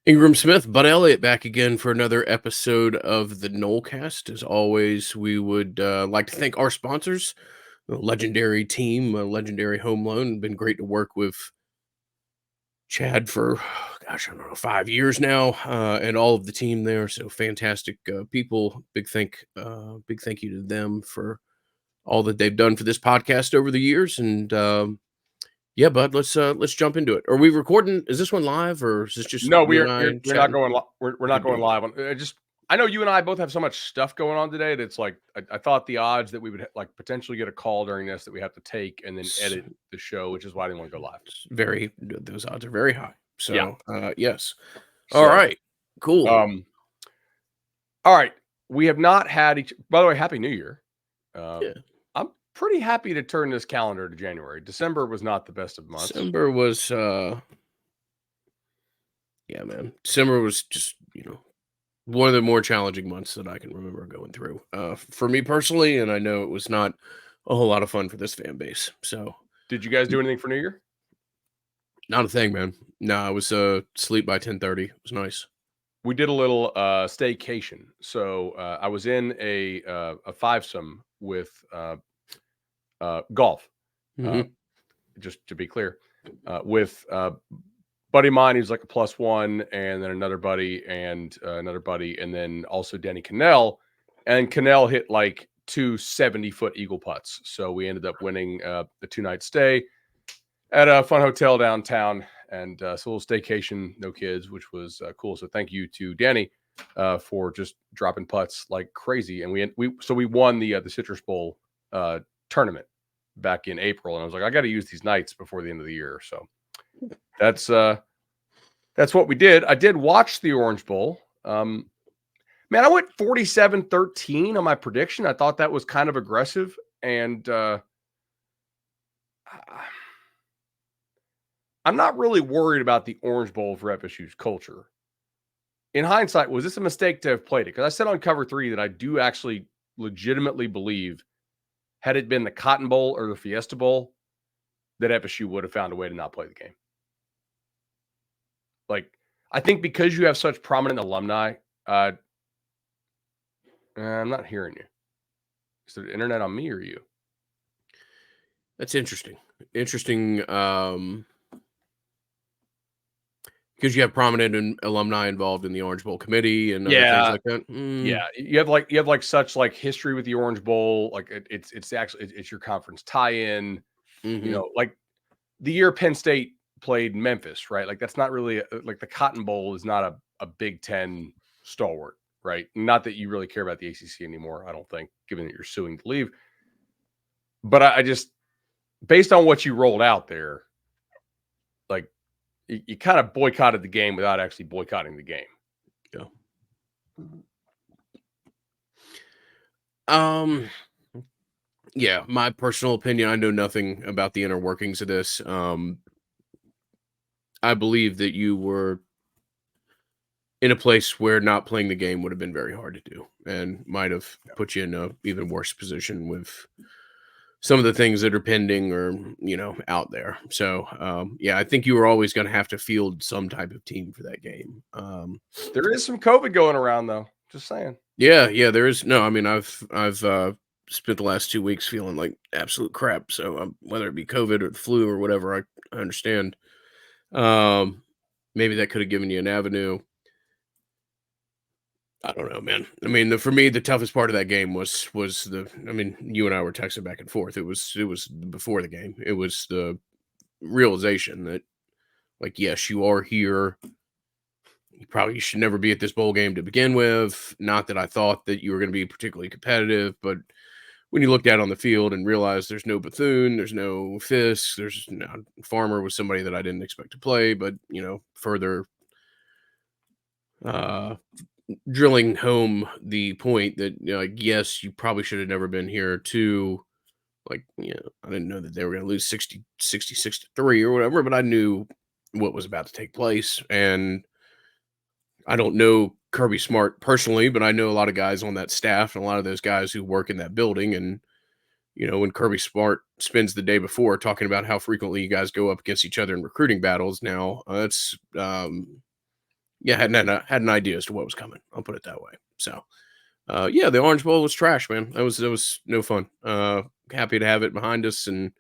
Ingram Smith, Bud Elliott back again for another episode of the Nolecast. As always, we would like to thank our sponsors, a legendary team, a legendary home loan. Been great to work with Chad for, gosh, I don't know, 5 years now, and all of the team there. So fantastic people. Big thank you to them for all that they've done for this podcast over the years. And yeah, bud, let's jump into it. Are we recording? Is this one live or is this just No, you we're and I we're not chatting? going. We're not Good going deal. live on. I know you and I both have so much stuff going on today that's like I thought the odds that we would like potentially get a call during this that we have to take and then edit the show, which is why I didn't want to go live. Those odds are very high. Yeah. So, yes. All So, right. Cool. all right. We have not had each. By the way, Happy New Year. Yeah. I'm pretty happy to turn this calendar to January. December was not the best of months. December was yeah, man. December was just, one of the more challenging months that I can remember going through. For me personally, and I know it was not a whole lot of fun for this fan base. So, Did you guys do anything for New Year? not a thing, man. No, I was sleep by 10:30. It was nice. We did a little staycation. So I was in a fivesome with golf. Mhm. Just to be clear, with buddy of mine who's like a +1, and then another buddy and another buddy, and then also Denny Cannell. And Cannell hit like two 70-foot eagle putts. So we ended up winning the 2-night stay at a fun hotel downtown. And so a little staycation, no kids, which was cool. So thank you to Danny for just dropping putts like crazy. And we won the Citrus Bowl tournament back in April, and I was like, I got to use these nights before the end of the year. So that's what we did. I did watch the Orange Bowl. Man, I went 47-13 on my prediction. I thought that was kind of aggressive, and I'm not really worried about the Orange Bowl for FSU's culture. In hindsight, was this a mistake to have played it? Because I said on Cover 3 that I do actually legitimately believe, had it been the Cotton Bowl or the Fiesta Bowl, that FSU would have found a way to not play the game. Like, I think because you have such prominent alumni, I'm not hearing you. Is the internet on me or you? That's interesting. Interesting. Because you have prominent alumni involved in the Orange Bowl committee and other things like that. Yeah. You have like such like history with the Orange Bowl. Like it's actually it's your conference tie-in. Mhm. Like the year Penn State played Memphis, right? Like that's not really like the Cotton Bowl is not a Big Ten stalwart, right? Not that you really care about the ACC anymore, I don't think, given that you're suing to leave. But I just, based on what you rolled out there, like you kind of boycotted the game without actually boycotting the game. Yeah. Um. Yeah, my personal opinion. I know nothing about the inner workings of this. I believe that you were in a place where not playing the game would have been very hard to do, and might have put you in a even worse position with some of the things that are pending or out there. So yeah, I think you were always going to have to field some type of team for that game. There is some COVID going around though. Just saying. Yeah, there is. No, I mean, I've spent the last 2 weeks feeling like absolute crap. So whether it be COVID or the flu or whatever, I understand. Maybe that could have given you an avenue. I don't know, man. I mean, for me, the toughest part of that game was the. I mean, you and I were texting back and forth. It was before the game. It was the realization that, like, yes, you are here. You should never be at this bowl game to begin with. Not that I thought that you were going to be particularly competitive, but when you looked out on the field and realized there's no Bethune, there's no Fisk, there's Farmer was somebody that I didn't expect to play, but further drilling home the point that like, yes, you probably should have never been here. To like, I didn't know that they were going to lose 66-3 or whatever, but I knew what was about to take place. And I don't know Kirby Smart personally, but I know a lot of guys on that staff and a lot of those guys who work in that building. And, when Kirby Smart spends the day before talking about how frequently you guys go up against each other in recruiting battles now, that's Yeah, had an idea as to what was coming. I'll put it that way. So, yeah, the Orange Bowl was trash, man. That was no fun. Happy to have it behind us, and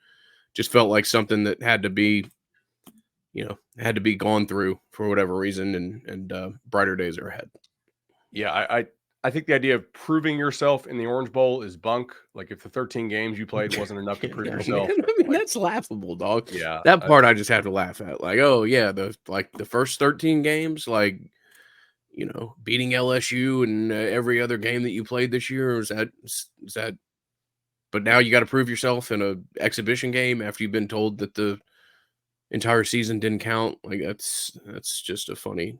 just felt like something that had to be, had to be gone through for whatever reason, and brighter days are ahead. Yeah, I think the idea of proving yourself in the Orange Bowl is bunk. Like if the 13 games you played wasn't enough to Yeah, prove no, man. yourself, I mean, like that's laughable, dog. yeah, That part I just have to laugh at. Like, oh yeah, the first 13 games, like, beating LSU and every other game that you played this year. Or is that? But now you got to prove yourself in a exhibition game after you've been told that the entire season didn't count. Like that's just a funny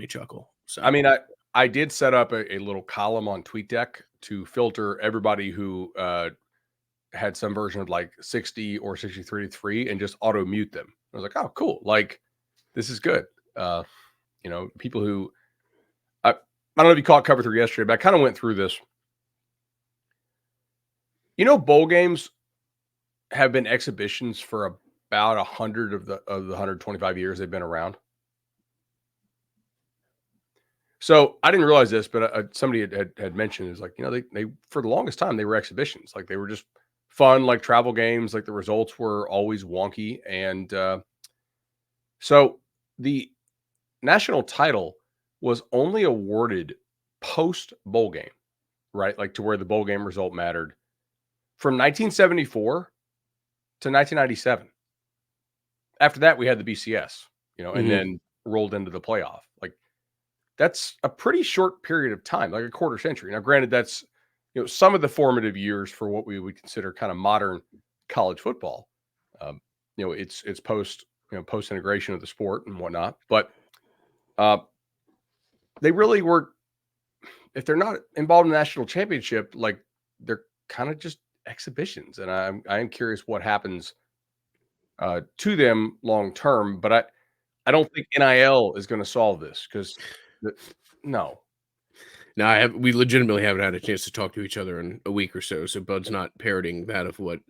chuckle. I So mean, I did set up a little column on TweetDeck to filter everybody who had some version of like 60 or 63 to 3 and just auto mute them. I was like, oh, cool. Like, this is good. Uh, people who I don't know if you caught cover through yesterday, but I kind of went through this. Bowl games have been exhibitions for about 100 of the 125 years they've been around. So I didn't realize this, but somebody had mentioned it was like, they for the longest time they were exhibitions, like they were just fun, like travel games. Like the results were always wonky, and so the national title was only awarded post bowl game, right? Like to where the bowl game result mattered from 1974 to 1997. After that, we had the BCS, and mhm. then rolled into the playoff. Like that's a pretty short period of time, like a quarter century. Now, granted, that's some of the formative years for what we would consider kind of modern college football. Um, it's post integration of the sport and whatnot, but uh, they really were. If they're not involved in the national championship, like they're kind of just exhibitions, and I am curious what happens to them long term. But I don't think NIL is going to solve this because no. Now we legitimately haven't had a chance to talk to each other in a week or so. So Bud's not parroting that of what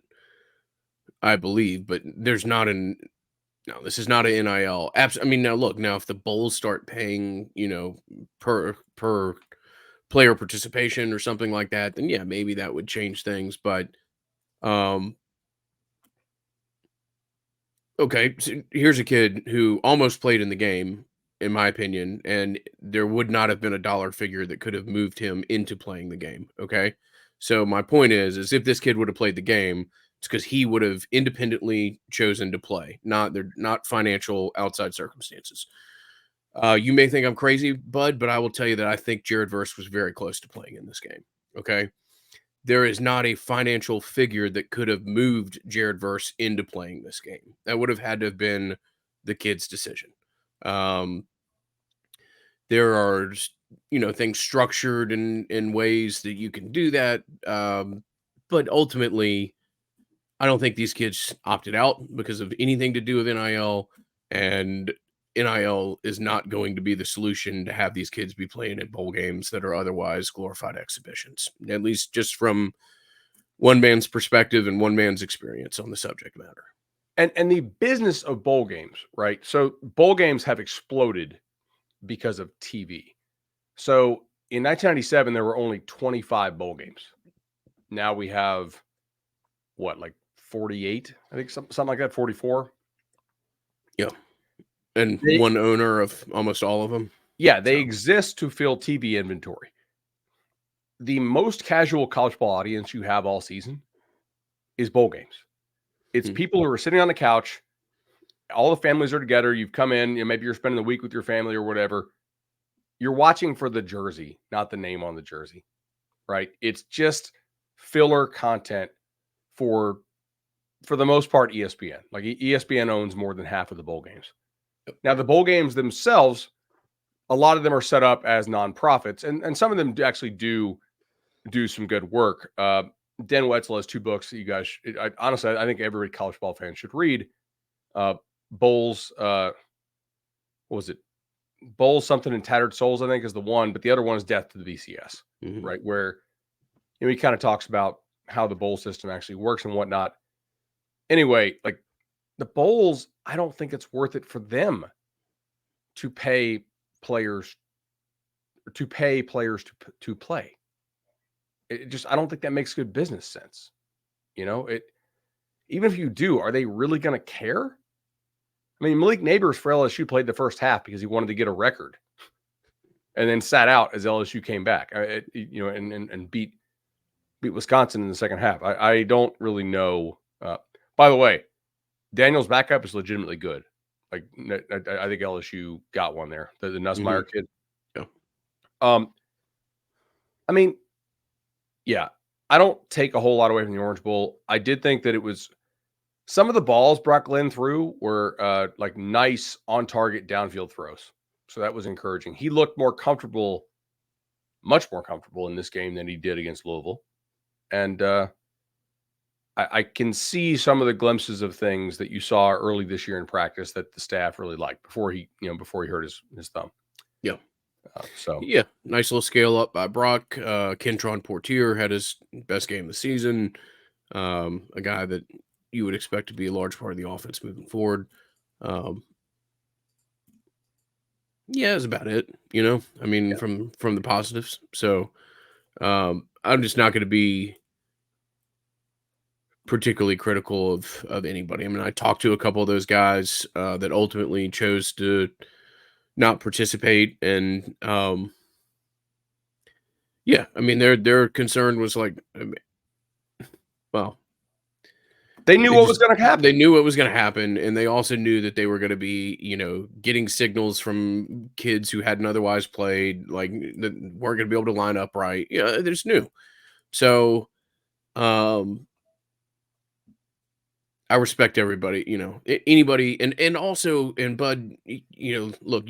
I believe, but there's not an no. This is not an NIL. I mean, now look, now if the bowls start paying, per player participation or something like that, then yeah, maybe that would change things. But um, okay, so here's a kid who almost played in the game, in my opinion, and there would not have been a dollar figure that could have moved him into playing the game. Okay. So my point is if this kid would have played the game, it's because he would have independently chosen to play, not financial outside circumstances. You may think I'm crazy, Bud, but I will tell you that I think Jared Verse was very close to playing in this game. Okay. There is not a financial figure that could have moved Jared Verse into playing this game. That would have had to have been the kid's decision. Um, there are, things structured in ways that you can do that. But ultimately, I don't think these kids opted out because of anything to do with NIL, and NIL is not going to be the solution to have these kids be playing in bowl games that are otherwise glorified exhibitions. At least just from one man's perspective and one man's experience on the subject matter. And the business of bowl games, right? So bowl games have exploded because of TV. So in 1997, there were only 25 bowl games. Now we have what, like 48? I think something like that, 44. Yeah, and They, one owner of almost all of them. yeah, they So, exist to fill TV inventory. The most casual college ball audience you have all season is bowl games. It's hmm, people who are sitting on the couch. All the families are together. You've come in, maybe you're spending the week with your family or whatever. You're watching for the jersey, not the name on the jersey, right? It's just filler content for for the most part ESPN. Like ESPN owns more than half of the bowl games. Now the bowl games themselves, a lot of them are set up as nonprofits, and some of them actually do some good work. Dan Wetzel has two books that you guys, honestly, I think every college ball fan should read. Uh, Bowls, what was it? Bowls, something in Tattered Souls, I think is the one, but the other one is Death to the BCS, hmm. right? Where he kind of talks about how the bowl system actually works and whatnot. Anyway, like the bowls, I don't think it's worth it for them to pay players to pay players to play. I don't think that makes good business sense. Even if you do, are they really going to care? I mean, Malik Neighbors for LSU played the first half because he wanted to get a record, and then sat out as LSU came back. And beat Wisconsin in the second half. I don't really know. By the way, Daniel's backup is legitimately good. Like I think LSU got one there. The Nussmeier kid. Yeah. I mean, yeah, I don't take a whole lot away from the Orange Bowl. I did think that it was some of the balls Brock Glenn threw were like nice on target downfield throws. So that was encouraging. He looked more comfortable, much more comfortable in this game than he did against Louisville. And I can see some of the glimpses of things that you saw early this year in practice that the staff really liked before he hurt his thumb. Yeah. So yeah, nice little scale up by Brock. Kentron Portier had his best game of the season. A guy that you would expect to be a large part of the offense moving forward. Yeah, that's about it. I mean, yeah. from the positives. So I'm just not going to be particularly critical of anybody. I mean, I talked to a couple of those guys that ultimately chose to not participate, and yeah, I mean, their concern was like, well, they knew what was going to happen. They knew what was going to happen, and they also knew that they were going to be, getting signals from kids who hadn't otherwise played, like that weren't going to be able to line up right. Yeah, they just knew. So, I respect everybody, anybody, and also, and Bud, look,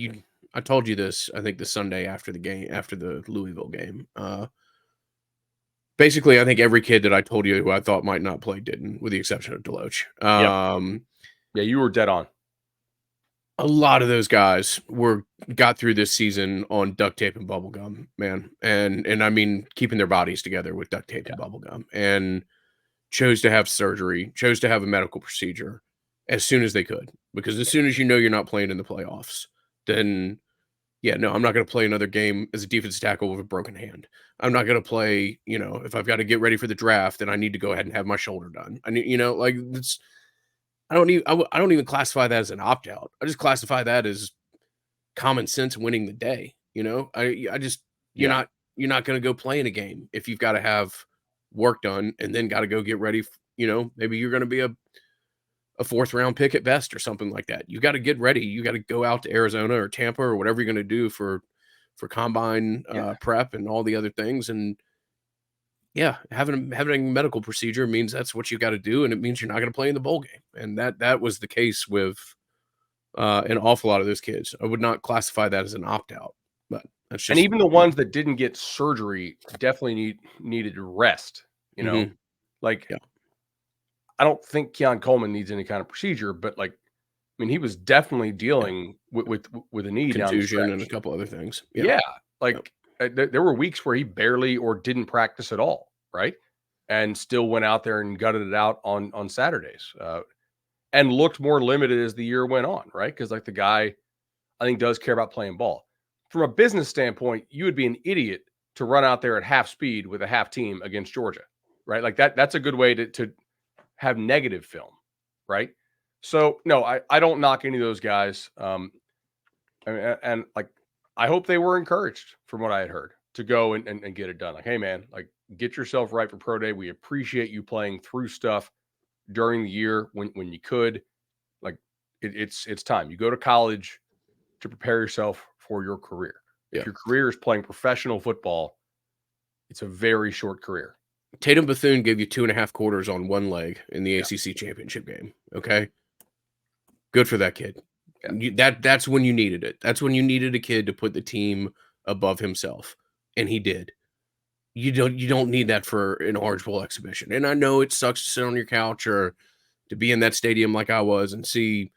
I told you this, I think the Sunday after the game, after the Louisville game. Basically, I think every kid that I told you who I thought might not play didn't, with the exception of Deloach. Yep. Yeah, you were dead on. A lot of those guys got through this season on duct tape and bubble gum, man, and I mean keeping their bodies together with duct tape and bubble gum, and chose to have surgery, chose to have a medical procedure as soon as they could, because as soon as you're not playing in the playoffs, then yeah, no, I'm not going to play another game as a defensive tackle with a broken hand. I'm not going to play, if I've got to get ready for the draft, then I need to go ahead and have my shoulder done. I need, like it's, I don't even classify that as an opt out. I just classify that as common sense winning the day. I just, Yeah. you're not going to go play in a game if you've got to have work done and then got to go get ready. Maybe you're going to be a fourth round pick at best or something like that. You got to get ready. You got to go out to Arizona or Tampa or whatever you're going to do for combine prep and all the other things. And yeah, having a medical procedure means that's what you got to do, and it means you're not going to play in the bowl game. And that was the case with an awful lot of those kids. I would not classify that as an opt out, but that's just. And even the ones that didn't get surgery definitely needed rest. Mhm. Like Yeah. I don't think Keon Coleman needs any kind of procedure, but like, I mean, he was definitely dealing with a knee down the Contusion and a stretch. couple other things. Yeah, Yep. like there were weeks where he barely or didn't practice at all, right? And still went out there and gutted it out on Saturdays, and looked more limited as the year went on, right? Because like the guy, I think does care about playing ball. From a business standpoint, you would be an idiot to run out there at half speed with a half team against Georgia, right? Like that's a good way to have negative film, right? So no, I don't knock any of those guys. And like I hope they were encouraged from what I had heard to go and get it done. Like, hey man, like get yourself right for pro day. We appreciate you playing through stuff during the year when you could. Like it's time. You go to college to prepare yourself for your career. Yeah. If your career is playing professional football, it's a very short career. Tatum Bethune gave you 2.5 quarters on one leg in the ACC championship game. Okay. Good for that kid. Yeah. That's when you needed it. That's when you needed a kid to put the team above himself, and he did. You don't need that for an Orange Bowl exhibition. And I know it sucks to sit on your couch or to be in that stadium like I was and see,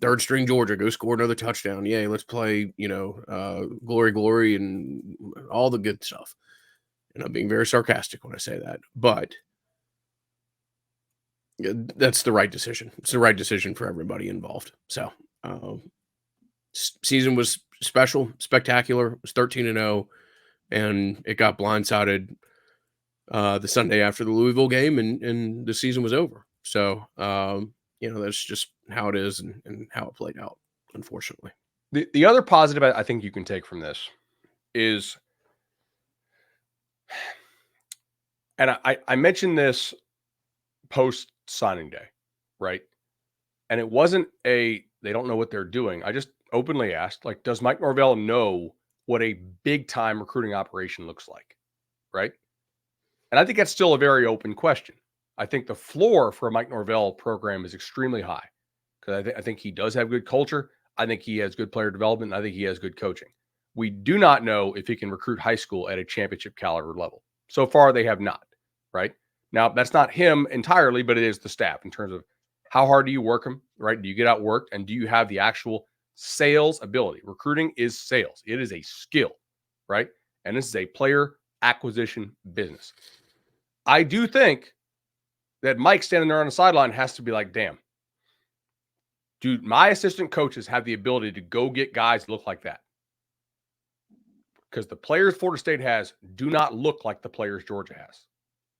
third string Georgia go score another touchdown. Yay, let's play, glory, glory, and all the good stuff. And I'm being very sarcastic when I say that, but that's the right decision. It's the right decision for everybody involved. So, season was special, spectacular. It was 13-0, and it got blindsided the Sunday after the Louisville game, and the season was over. So, that's just how it is and how it played out, unfortunately. The other positive I think you can take from this is, and I mentioned this post signing day, right? And it wasn't they don't know what they're doing. I just openly asked, like, does Mike Norvell know what a big time recruiting operation looks like? Right. And I think that's still a very open question. I think the floor for a Mike Norvell program is extremely high because I think he does have good culture. I think he has good player development. I think he has good coaching. We do not know if he can recruit high school at a championship caliber level. So far, they have not. Right now, that's not him entirely, but it is the staff in terms of how hard do you work him, right? Do you get outworked, and do you have the actual sales ability? Recruiting is sales. It is a skill, right? And this is a player acquisition business. I do think that Mike standing there on the sideline has to be like, damn, dude, my assistant coaches have the ability to go get guys that look like that. Because the players Florida State has do not look like the players Georgia has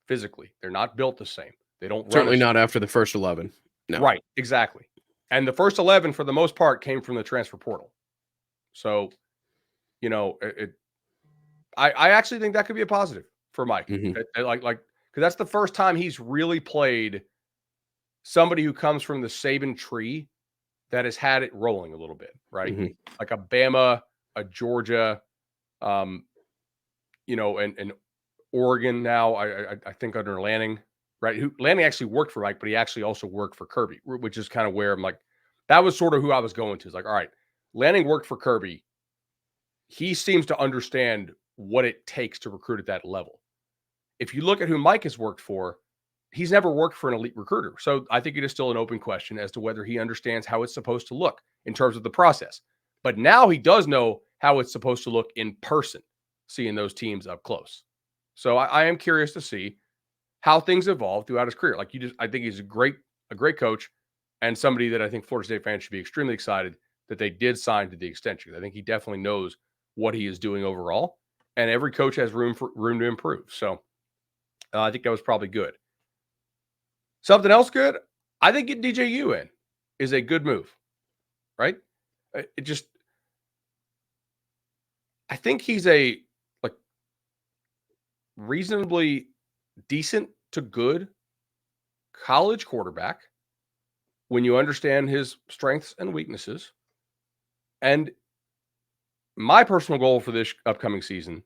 physically. They're not built the same. They don't run Certainly as not after the first 11. No. right, exactly. And the first 11, for the most part, came from the transfer portal. So, I actually think that could be a positive for Mike. Hmm. Like, because that's the first time he's really played somebody who comes from the Saban tree that has had it rolling a little bit, right? Hmm. Like a Bama, a Georgia, and Oregon now. I think under Lanning, right? Who Lanning actually worked for Mike, but he actually also worked for Kirby, which is kind of where I'm like, that was sort of who I was going to. It's like, all right, Lanning worked for Kirby. He seems to understand what it takes to recruit at that level. If you look at who Mike has worked for, he's never worked for an elite recruiter. So I think it is still an open question as to whether he understands how it's supposed to look in terms of the process. But now he does know how it's supposed to look in person, seeing those teams up close. So I am curious to see how things evolve throughout his career. Like I think he's a great coach and somebody that I think Florida State fans should be extremely excited that they did sign to the extension. I think he definitely knows what he is doing overall, and every coach has room to improve. So I think that was probably good. Something else good, I think getting DJU in is a good move, right? It just, I think he's a like reasonably decent to good college quarterback when you understand his strengths and weaknesses. And my personal goal for this upcoming season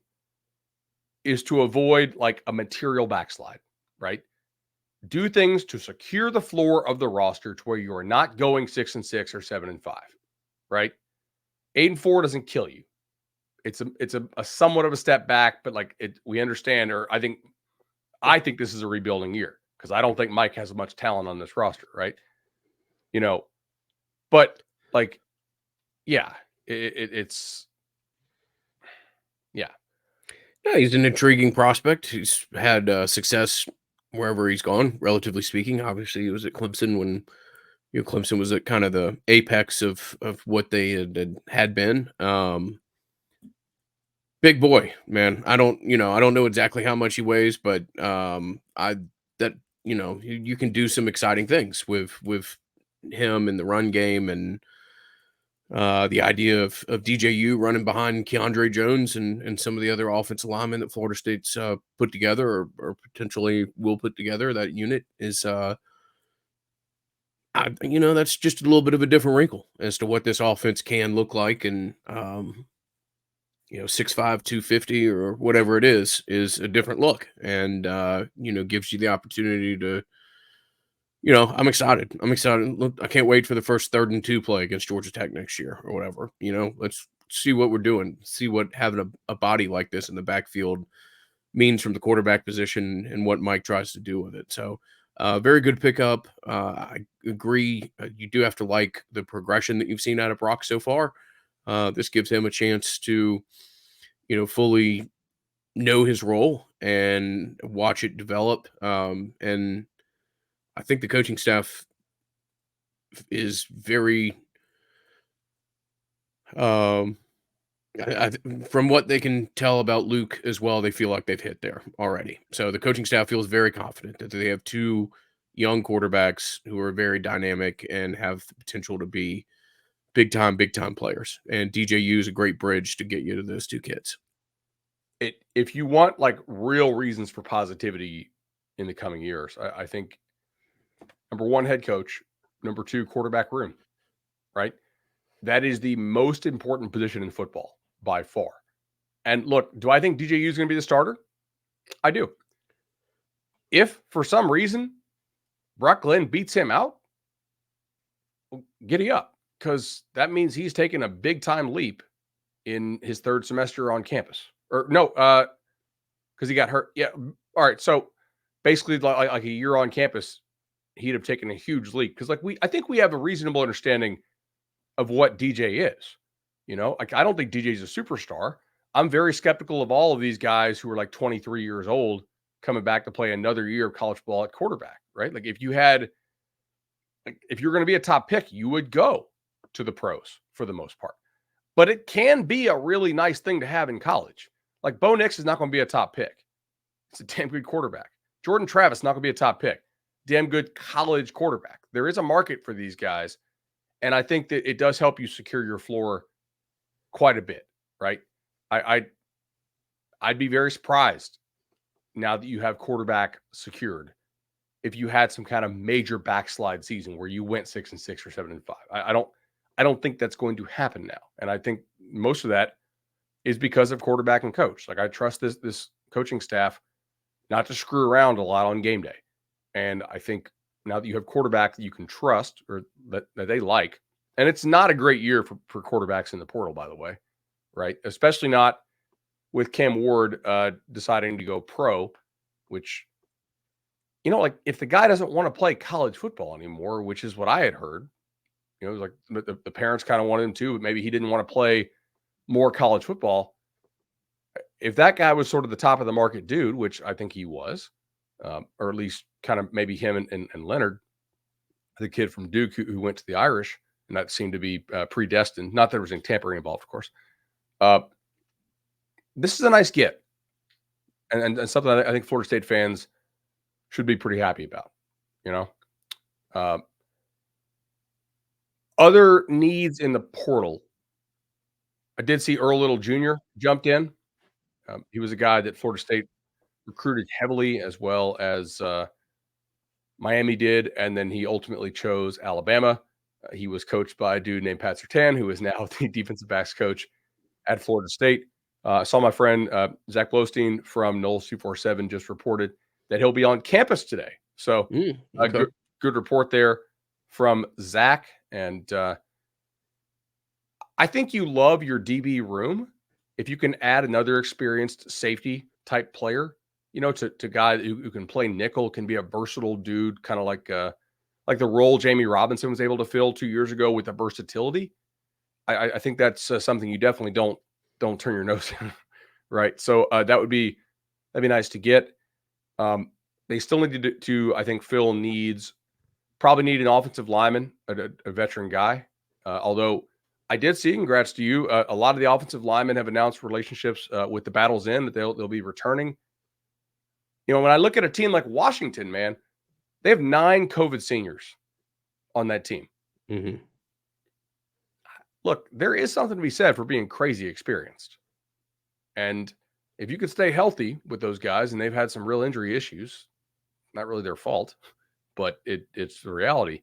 is to avoid like a material backslide, right? Do things to secure the floor of the roster to where you are not going 6-6 or 7-5, right? 8-4 doesn't kill you. It's a somewhat of a step back, but like we understand, or I think this is a rebuilding year because I don't think Mike has much talent on this roster, right? But like, yeah, it's yeah, Yeah, he's an intriguing prospect. He's had success wherever he's gone, relatively speaking. Obviously, he was at Clemson when Clemson was at kind of the apex of what they had been. Big boy, man. I don't know exactly how much he weighs, but I that you can do some exciting things with him in the run game, and the idea of DJU running behind Keandre Jones and some of the other offensive linemen that Florida State's put together, or potentially will put together. That unit is, that's just a little bit of a different wrinkle as to what this offense can look like. And 6'5", 250 or whatever it is a different look, and gives you the opportunity to. I'm excited. I'm excited. Look, I can't wait for the first 3rd and 2 play against Georgia Tech next year or whatever. Let's see what we're doing. See what having a body like this in the backfield means from the quarterback position and what Mike tries to do with it. So, very good pickup. I agree. You do have to like the progression that you've seen out of Brock so far. This gives him a chance to, fully know his role and watch it develop. And I think the coaching staff is very From what they can tell about Luke as well, they feel like they've hit there already. So the coaching staff feels very confident that they have two young quarterbacks who are very dynamic and have the potential to be big time players. And DJU is a great bridge to get you to those two kids. If you want like real reasons for positivity in the coming years, I think number one, head coach, number two, quarterback room, right? That is the most important position in football by far. And look, do I think DJU is going to be the starter? I do. If for some reason Brock Glenn beats him out, well, giddy up, because that means he's taken a big time leap in his third semester on campus. Or no, because he got hurt. Yeah. All right. So basically, like a year on campus, he'd have taken a huge leap because, I think we have a reasonable understanding of what DJ is. Like I don't think DJ is a superstar. I'm very skeptical of all of these guys who are like 23 years old coming back to play another year of college ball at quarterback, right? Like if you're going to be a top pick, you would go to the pros for the most part. But it can be a really nice thing to have in college. Like Bo Nix is not going to be a top pick. It's a damn good quarterback. Jordan Travis not going to be a top pick. Damn good college quarterback. There is a market for these guys. And I think that it does help you secure your floor quite a bit, right? I'd be very surprised now that you have quarterback secured if you had some kind of major backslide season where you went 6-6 or 7-5. I don't think that's going to happen now. And I think most of that is because of quarterback and coach. Like I trust this coaching staff not to screw around a lot on game day. And I think now that you have quarterback that you can trust or that they like, and it's not a great year for quarterbacks in the portal, by the way, right? Especially not with Cam Ward deciding to go pro, which, like if the guy doesn't want to play college football anymore, which is what I had heard, it was like the parents kind of wanted him to, but maybe he didn't want to play more college football. If that guy was sort of the top of the market dude, which I think he was, or at least kind of maybe him and Leonard, the kid from Duke who went to the Irish, and that seemed to be predestined. Not that there was any tampering involved, of course. This is a nice get, and something I think Florida State fans should be pretty happy about. Other needs in the portal. I did see Earl Little Jr. jumped in. He was a guy that Florida State recruited heavily, as well as Miami did, and then he ultimately chose Alabama. He was coached by a dude named Pat Surtain, who is now the defensive backs coach at Florida State. I saw my friend Zach Blostein from Knowles 247 just reported that he'll be on campus today. So Okay. good report there from Zach. And I think you love your DB room if you can add another experienced safety type player, to guy who can play nickel, can be a versatile dude, kind of like the role Jamie Robinson was able to fill 2 years ago with the versatility. I think that's something you definitely don't turn your nose in, right? So that'd be nice to get. They still need to I think fill needs. Probably need an offensive lineman, a veteran guy. Although I did see, congrats to you, a lot of the offensive linemen have announced relationships with the Battles Inn that they'll be returning. When I look at a team like Washington, man, they have 9 COVID seniors on that team. Mm-hmm. Look, there is something to be said for being crazy experienced. And if you could stay healthy with those guys, and they've had some real injury issues, not really their fault, but it's the reality.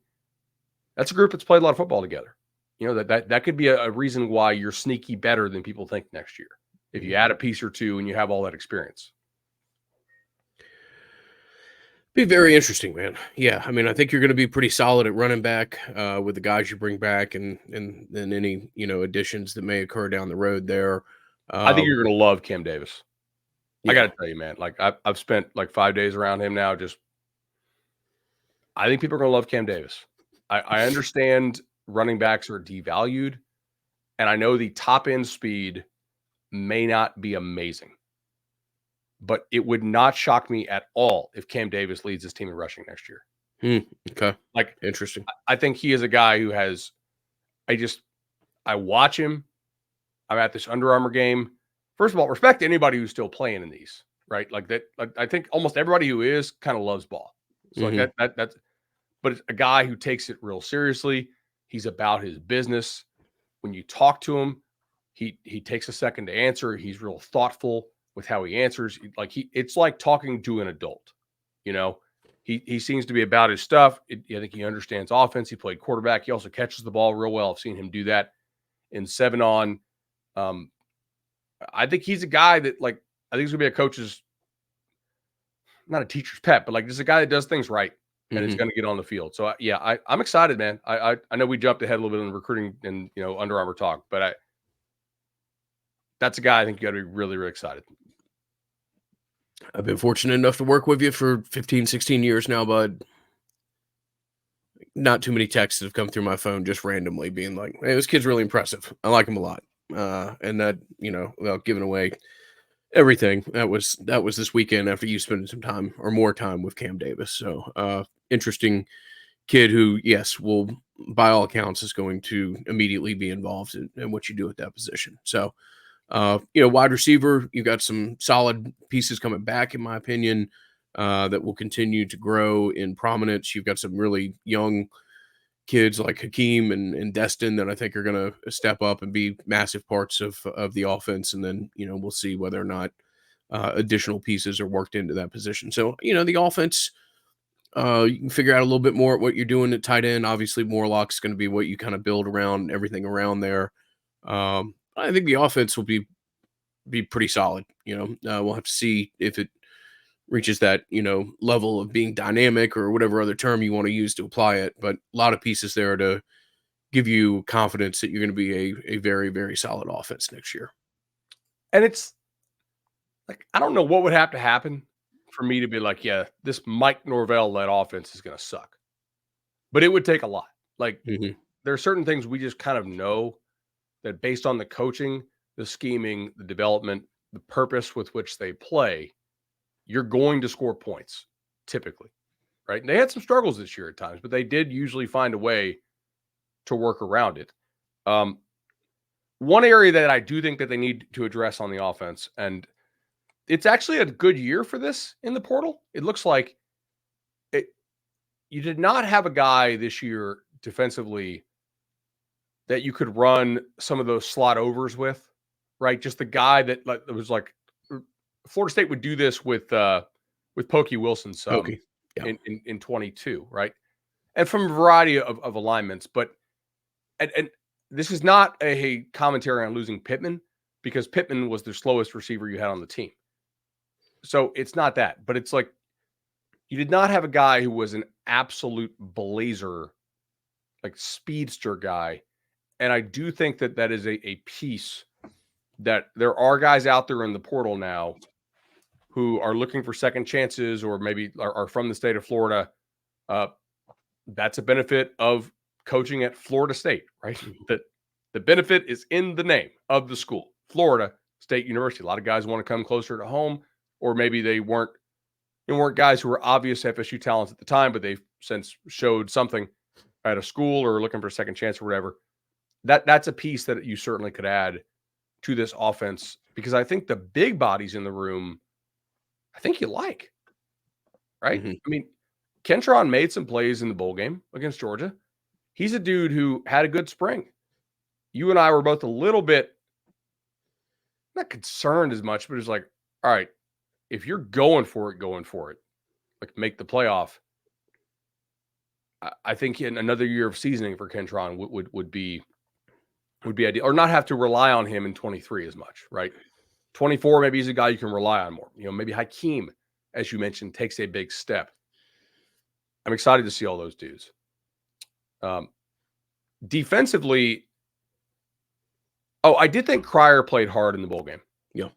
That's a group that's played a lot of football together. That could be a reason why you're sneaky better than people think next year. If you add a piece or two and you have all that experience. Be very interesting, man. Yeah, I mean, I think you're going to be pretty solid at running back with the guys you bring back, and any additions that may occur down the road there. I think you're going to love Cam Davis. Yeah. I got to tell you, man. Like I've spent like 5 days around him now. I think people are going to love Cam Davis. I understand running backs are devalued, and I know the top end speed may not be amazing. But it would not shock me at all if Cam Davis leads his team in rushing next year. Okay. Like, Interesting. I think he is a guy who has, I watch him. I'm at this Under Armour game. First of all, respect to anybody who's still playing in these, right? Like that. Like, I think almost everybody who is kind of loves ball. So like Hmm. that's. But it's a guy who takes it real seriously. He's about his business. When you talk to him, he takes a second to answer. He's real thoughtful with how he answers. Like it's like talking to an adult. You know, he seems to be about his stuff. I think he understands offense. He played quarterback. He also catches the ball real well. I've seen him do that in 7-on. Um, I think he's a guy that I think he's gonna be a coach's, not a teacher's pet, but like just a guy that does things right and is Hmm. going to get on the field. So yeah, I'm excited, man. I know we jumped ahead a little bit on recruiting and Under Armour talk, but that's a guy I think you got to be really, really excited. I've been fortunate enough to work with you for 15, 16 years now, bud. Not too many texts that have come through my phone just randomly being like, "Hey, this kid's really impressive. I like him a lot." And that, without giving away everything, that was this weekend after you spending some time or more time with Cam Davis. So, interesting kid who, yes, will by all accounts is going to immediately be involved in what you do at that position. So, wide receiver, you got some solid pieces coming back, in my opinion, that will continue to grow in prominence. You've got some really young kids like Hakeem and Destin that I think are going to step up and be massive parts of the offense. And then, we'll see whether or not additional pieces are worked into that position. So, the offense, you can figure out a little bit more what you're doing at tight end. Obviously, Morlock's going to be what you kind of build around everything around there. I think the offense will be pretty solid. We'll have to see if it reaches that level of being dynamic or whatever other term you want to use to apply it. But a lot of pieces there to give you confidence that you're going to be a very, very solid offense next year. And it's like, I don't know what would have to happen for me to be like, yeah, this Mike Norvell led offense is going to suck, but it would take a lot. Like Hmm. there are certain things we just kind of know that based on the coaching, the scheming, the development, the purpose with which they play, you're going to score points typically, right? And they had some struggles this year at times, but they did usually find a way to work around it. Um, One area that I do think that they need to address on the offense, and it's actually a good year for this in the portal. It looks like it, you did not have a guy this year defensively that you could run some of those slot overs with, right? Just the guy that was like Florida State would do this with Pokey Wilson some Okay. Yeah. in 22, right? And from a variety of alignments, but and this is not a commentary on losing Pittman because Pittman was the slowest receiver you had on the team. So it's not that, but it's like you did not have a guy who was an absolute blazer, like speedster guy. And I do think that that is a piece that there are guys out there in the portal now who are looking for second chances or maybe are from the state of Florida. Uh, that's a benefit of coaching at Florida State, right? Mhm. That the benefit is in the name of the school, Florida State University. A lot of guys want to come closer to home, or maybe they weren't guys who were obvious FSU talents at the time, but they've since showed something at a school or looking for a second chance or whatever. That's a piece that you certainly could add to this offense because I think the big bodies in the room, I think you like, right? Mhm. I mean, Kentron made some plays in the bowl game against Georgia. He's a dude who had a good spring. You and I were both a little bit not concerned as much, but it's like, all right, if you're going for it, like make the playoff. I think in another year of seasoning for Kentron would be ideal, or not have to rely on him in 23 as much, right? 24, maybe he's a guy you can rely on more. Maybe Hakeem, as you mentioned, takes a big step. I'm excited to see all those dudes. Um, Defensively, I did think Cryer played hard in the bowl game, Yeah.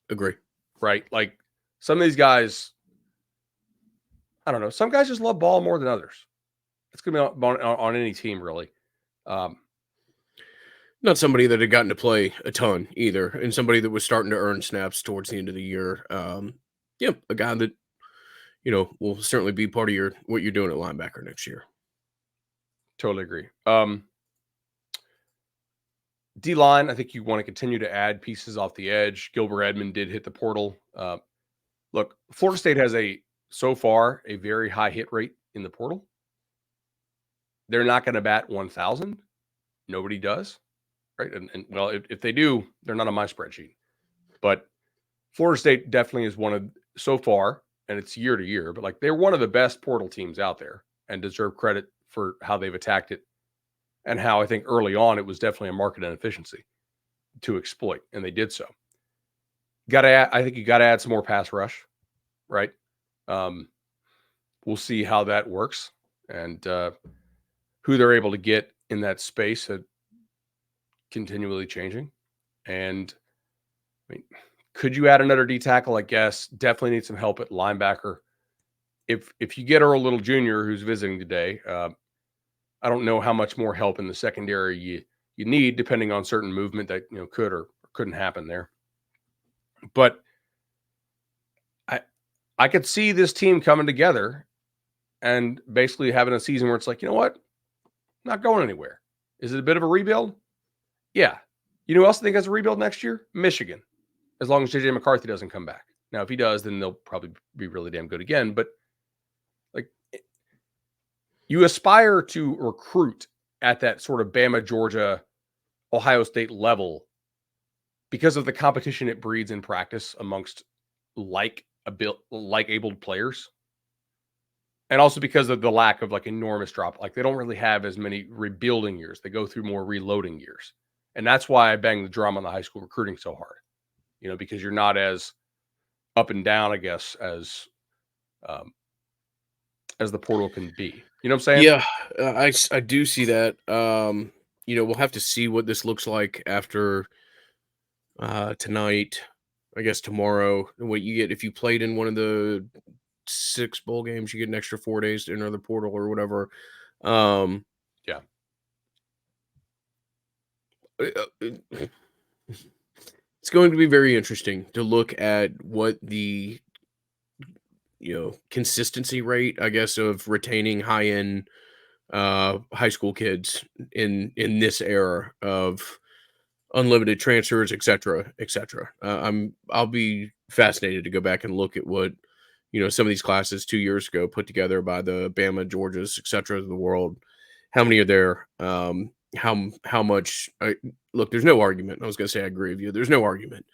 Agree. right? Like some of these guys, I don't know. Some guys just love ball more than others. It's going to be on any team, really. Um, Not somebody that had gotten to play a ton either, and somebody that was starting to earn snaps towards the end of the year. Yeah, a guy that will certainly be part of your what you're doing at linebacker next year. Totally agree. D-line, I think you want to continue to add pieces off the edge. Gilbert Edmond did hit the portal. Look, Florida State has so far a very high hit rate in the portal. They're not going to bat 1,000. Nobody does, right? And well, if they do, they're not on my spreadsheet. But Florida State definitely is one of, so far, and it's year to year, but like they're one of the best portal teams out there and deserve credit for how they've attacked it and how I think early on it was definitely a market inefficiency to exploit, and they did so. I think you got to add some more pass rush, right? We'll see how that works and who they're able to get in that space, continually changing. And I mean, could you add another D tackle? I guess definitely need some help at linebacker. If you get Earl Little Jr., who's visiting today, I don't know how much more help in the secondary you need, depending on certain movement that could or couldn't happen there. But I could see this team coming together and basically having a season where it's like, you know what, not going anywhere. Is it a bit of a rebuild? Yeah. You know who else I think has a rebuild next year? Michigan, as long as JJ McCarthy doesn't come back. Now, if he does, then they'll probably be really damn good again. But like, you aspire to recruit at that sort of Bama, Georgia, Ohio State level because of the competition it breeds in practice amongst like-abled players. And also because of the lack of like enormous drop. Like they don't really have as many rebuilding years. They go through more reloading years. And that's why I bang the drum on the high school recruiting so hard, because you're not as up and down, I guess, as the portal can be. You know what I'm saying? Yeah, I do see that. We'll have to see what this looks like after tonight. I guess tomorrow. What you get if you played in one of the 6 bowl games, you get an extra 4 days to enter the portal or whatever. Um, Yeah. It's going to be very interesting to look at what the consistency rate, I guess, of retaining high end high school kids in this era of unlimited transfers, et cetera, et cetera. I'll be fascinated to go back and look at what some of these classes 2 years ago put together by the Bama, Georgias, et cetera of the world. How many are there? How much? Look, there's no argument. I was going to say I agree with you. There's no argument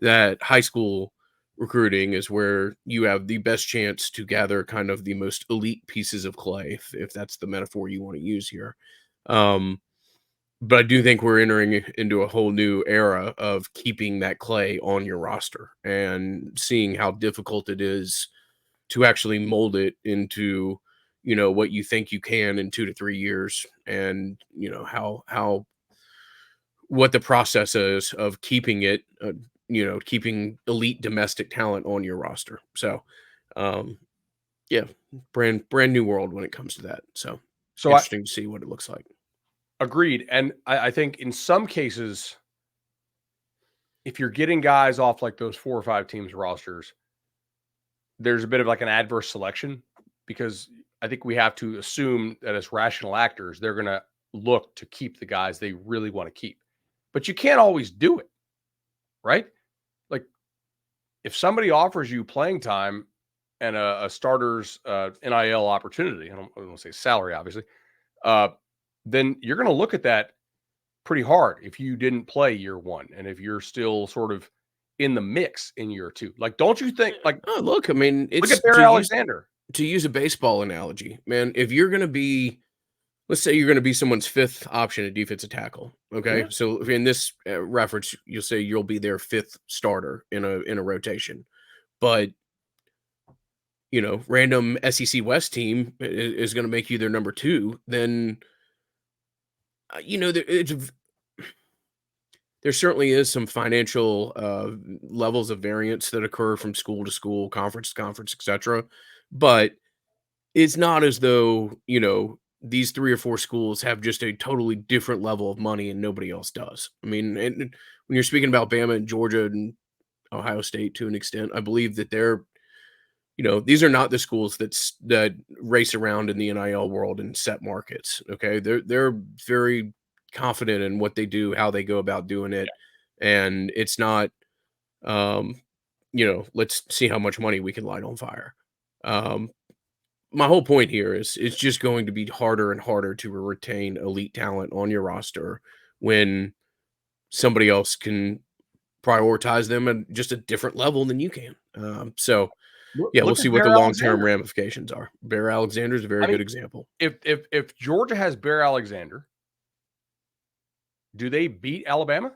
that high school recruiting is where you have the best chance to gather kind of the most elite pieces of clay, if that's the metaphor you want to use here. But I do think we're entering into a whole new era of keeping that clay on your roster and seeing how difficult it is to actually mold it into, what you think you can in 2 to 3 years, and, how what the process is of keeping it, keeping elite domestic talent on your roster. So, um, yeah, brand new world when it comes to that. So So I interesting to see what it looks like. agreed. And I think in some cases, if you're getting guys off like those 4 or 5 teams rosters, there's a bit of like an adverse selection because I think we have to assume that as rational actors, they're going to look to keep the guys they really want to keep. But you can't always do it, right? Like if somebody offers you playing time and a starter's NIL opportunity, I don't want to say salary, obviously, then you're going to look at that pretty hard if you didn't play year one and if you're still sort of in the mix in year two. Like, don't you think, like, Oh, look, I mean, look it's at Bear Alexander. to use a baseball analogy, man. If you're going to be, let's say you're going to be someone's 5th option at defensive tackle. Okay, Yeah. so in this reference, you'll say you'll be their 5th starter in a rotation, but random SEC West team is going to make you their number 2, then there certainly is some financial levels of variance that occur from school to school, conference to conference, etc. But it's not as though these 3 or 4 schools have just a totally different level of money and nobody else does. I mean, and when you're speaking about Bama and Georgia and Ohio State to an extent, I believe that these are not the schools that race around in the NIL world and set markets. Okay, they're very confident in what they do, how they go about doing it, and it's not, um, let's see how much money we can light on fire. Um, my whole point here is it's just going to be harder and harder to retain elite talent on your roster when somebody else can prioritize them at just a different level than you can. So yeah, we'll Look see at what the Bear long term Alexander. ramifications are. Bear Alexander is a very I mean, good example. if Georgia has Bear Alexander, do they beat Alabama?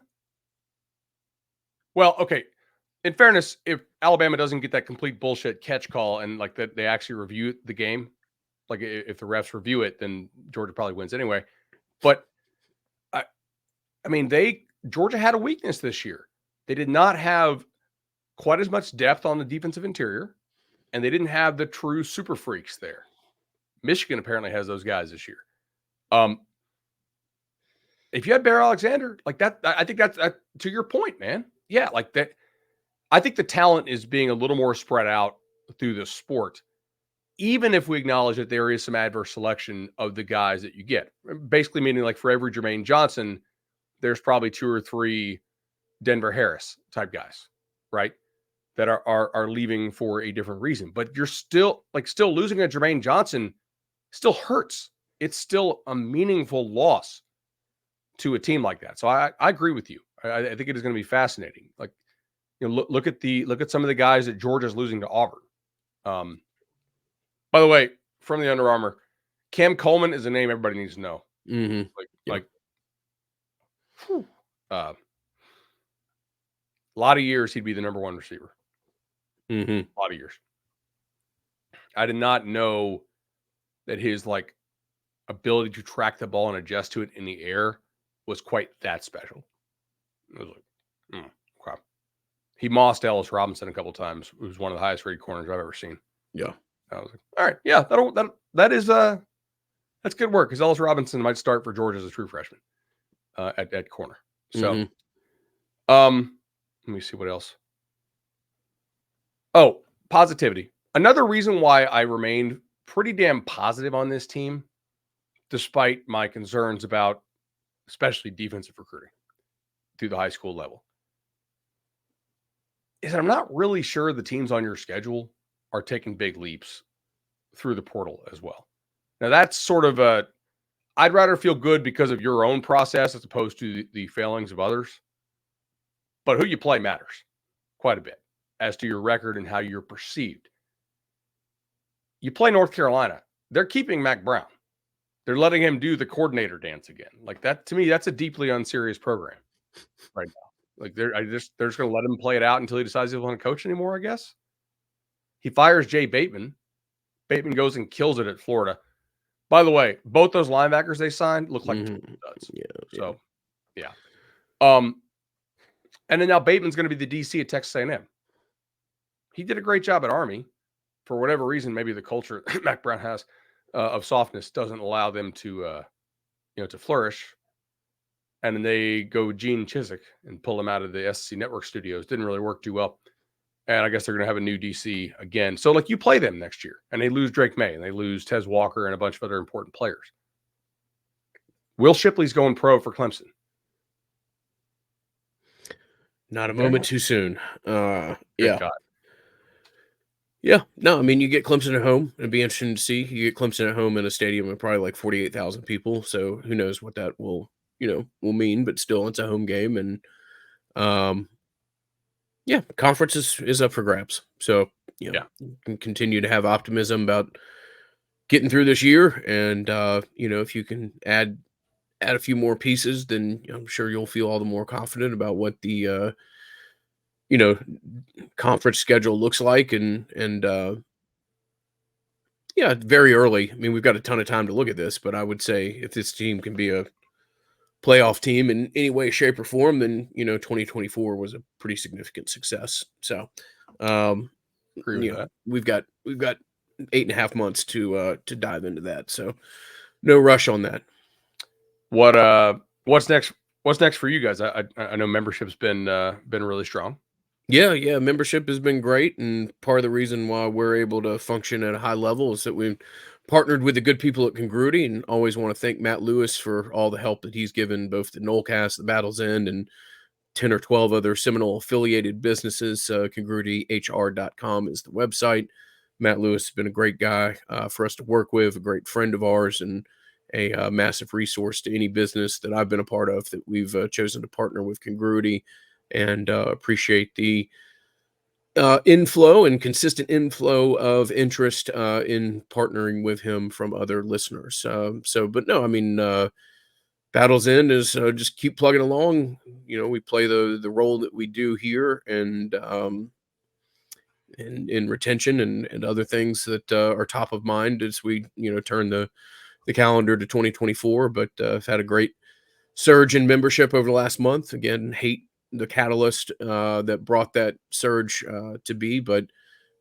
Well, okay. In fairness, if Alabama doesn't get that complete bullshit catch call and like that they actually review the game, like if the refs review it, then Georgia probably wins anyway. But I, I mean, Georgia had a weakness this year. They did not have quite as much depth on the defensive interior, and they didn't have the true super freaks there. Michigan apparently has those guys this year. If you had Bear Alexander like that, I think that's to your point, man. Yeah, like that. I think the talent is being a little more spread out through the sport, even if we acknowledge that there is some adverse selection of the guys that you get. Basically, meaning like for every Jermaine Johnson, there's probably 2 or 3 Denver Harris type guys, right? That are leaving for a different reason. But you're still losing a Jermaine Johnson still hurts. It's still a meaningful loss to a team like that. So I agree with you. I think it is going to be fascinating. Like, look at some of the guys that Georgia's losing to Auburn. By the way, from the Under Armour, Cam Coleman is a name everybody needs to know. Mm-hmm. A lot of years he'd be the number 1 receiver. Mm-hmm. A lot of years. I did not know that his ability to track the ball and adjust to it in the air was quite that special. I was like, crap. He mossed Ellis Robinson a couple times. It was one of the highest rated corners I've ever seen. Yeah. I was like, all right, yeah, that's good work because Ellis Robinson might start for Georgia as a true freshman at corner. So, let me see what else. Oh, positivity. Another reason why I remained pretty damn positive on this team, despite my concerns about especially defensive recruiting through the high school level, is I'm not really sure the teams on your schedule are taking big leaps through the portal as well. Now that's sort of I'd rather feel good because of your own process as opposed to the failings of others. But who you play matters quite a bit as to your record and how you're perceived. You play North Carolina. They're keeping Mac Brown. They're letting him do the coordinator dance again. Like that, to me, that's a deeply unserious program right now. Like they're just going to let him play it out until he decides he doesn't want to coach anymore, I guess. He fires Jay Bateman. Bateman goes and kills it at Florida. By the way, both those linebackers they signed look like studs. Yeah. So, yeah. And then now Bateman's going to be the DC at Texas A&M. He did a great job at Army. For whatever reason, maybe the culture Mac Brown has of softness doesn't allow them to flourish. And then they go Gene Chiswick and pull him out of the SEC Network studios. Didn't really work too well. And I guess they're going to have a new DC again. So, you play them next year. And they lose Drake May. And they lose Tez Walker and a bunch of other important players. Will Shipley's going pro for Clemson. Not a moment too soon. Yeah. God. Yeah. No, I mean, you get Clemson at home. It'd be interesting to see. You get Clemson at home in a stadium of probably 48,000 people. So who knows what that will mean, but still it's a home game. And yeah, conference is up for grabs. So, you can continue to have optimism about getting through this year. And, if you can add a few more pieces, then I'm sure you'll feel all the more confident about what the, conference schedule looks like. And yeah, very early. I mean, we've got a ton of time to look at this, but I would say if this team can be a playoff team in any way, shape, or form, then 2024 was a pretty significant success. So, Agree with that. we've got 8.5 months to dive into that. So, no rush on that. What's next? What's next for you guys? I know membership's been really strong. Yeah, membership has been great, and part of the reason why we're able to function at a high level is that we've partnered with the good people at Congruity, and always want to thank Matt Lewis for all the help that he's given both the Nolecast, the Battle's End, and 10 or 12 other Seminole affiliated businesses. CongruityHR.com is the website. Matt Lewis has been a great guy for us to work with, a great friend of ours, and a massive resource to any business that I've been a part of that we've chosen to partner with Congruity, and appreciate the inflow and consistent inflow of interest in partnering with him from other listeners. But no, I mean, Battle's End is just keep plugging along. We play the role that we do here, and in retention and other things that are top of mind as we turn the calendar to 2024. But I've had a great surge in membership over the last month. Again, hate the catalyst that brought that surge to be, but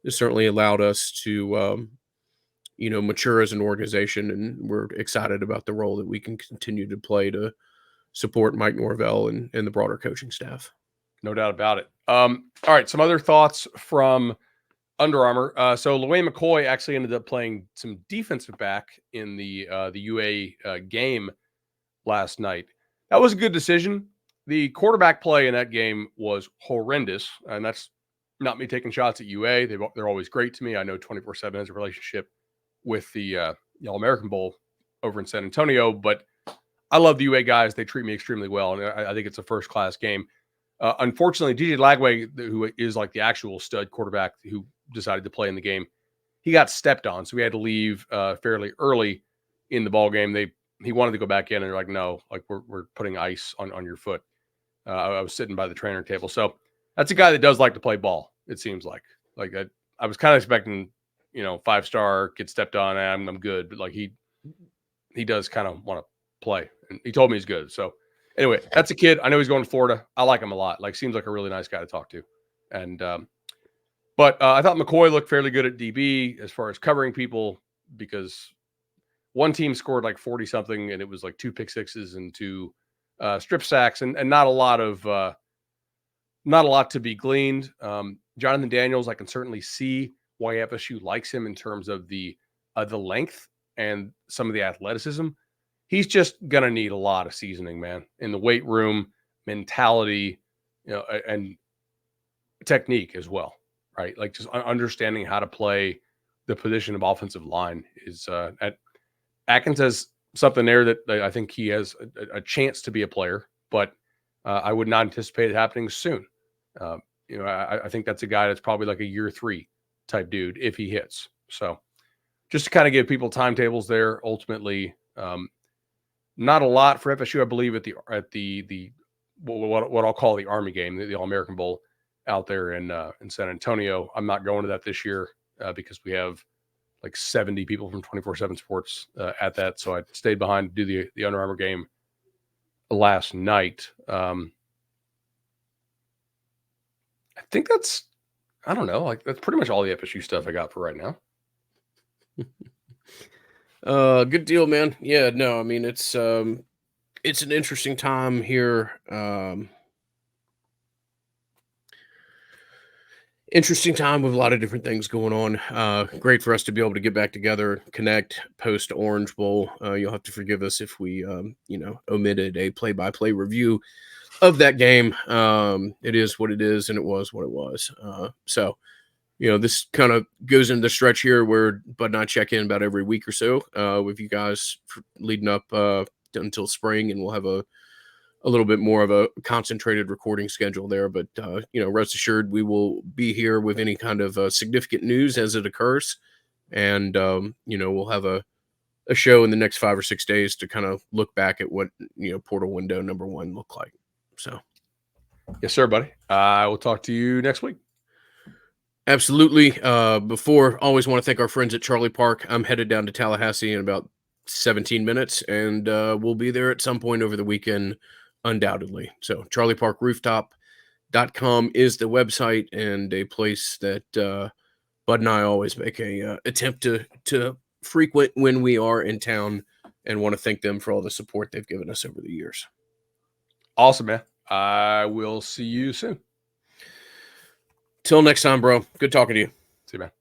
it certainly allowed us to mature as an organization, and we're excited about the role that we can continue to play to support Mike Norvell and the broader coaching staff. No doubt about it. All right, some other thoughts from Under Armour. So LaWayne McCoy actually ended up playing some defensive back in the UA game last night. That was a good decision. The quarterback play in that game was horrendous, and that's not me taking shots at UA. They're always great to me. I know 24/7 has a relationship with the All-American Bowl over in San Antonio, but I love the UA guys. They treat me extremely well, and I think it's a first-class game. Unfortunately, DJ Lagway, who is like the actual stud quarterback who decided to play in the game, he got stepped on, so we had to leave fairly early in the ball game. He wanted to go back in, and they're like, "No, like we're putting ice on your foot." I was sitting by the trainer table, so that's a guy that does like to play ball. It seems like I was kind of expecting, 5-star, get stepped on, and I'm good, but like he does kind of want to play, and he told me he's good. So anyway, that's a kid. I know he's going to Florida. I like him a lot. Like, seems like a really nice guy to talk to, and but I thought McCoy looked fairly good at DB as far as covering people, because one team scored like 40 something, and it was like 2 pick sixes and 2 strip sacks, and not a lot to be gleaned. Jonathan Daniels, I can certainly see why FSU likes him in terms of the length and some of the athleticism. He's just gonna need a lot of seasoning, man, in the weight room, mentality, and technique as well, right? Like, just understanding how to play the position of offensive line is at Atkins has something there that I think he has a chance to be a player, but I would not anticipate it happening soon. Uh, I think that's a guy that's probably like a year 3 type dude if he hits. So just to kind of give people timetables there, ultimately, not a lot for FSU, I believe, at the what I'll call the Army game, the All American Bowl out there in San Antonio. I'm not going to that this year because we have like 70 people from 24/7 Sports at that, so I stayed behind to do the Under Armour game last night. I think I don't know, like that's pretty much all the FSU stuff I got for right now. Good deal, man. Yeah, no, I mean it's an interesting time here. Interesting time with a lot of different things going on. Great for us to be able to get back together, connect post Orange Bowl. You'll have to forgive us if we, omitted a play-by-play review of that game. It is what it is, and it was what it was. This kind of goes into the stretch here where Bud and I check in about every week or so with you guys leading up until spring, and we'll have a little bit more of a concentrated recording schedule there. But, rest assured, we will be here with any kind of significant news as it occurs. And, we'll have a show in the next 5 or 6 days to kind of look back at what, portal window number 1 looked like. So. Yes, sir, buddy. I will talk to you next week. Absolutely. Before, always want to thank our friends at Charlie Park. I'm headed down to Tallahassee in about 17 minutes, and we'll be there at some point over the weekend, undoubtedly. So charlieparkrooftop.com is the website, and a place that Bud and I always make a attempt to frequent when we are in town, and want to thank them for all the support they've given us over the years. Awesome, man. I will see you soon. Till next time, bro. Good talking to you. See you, man.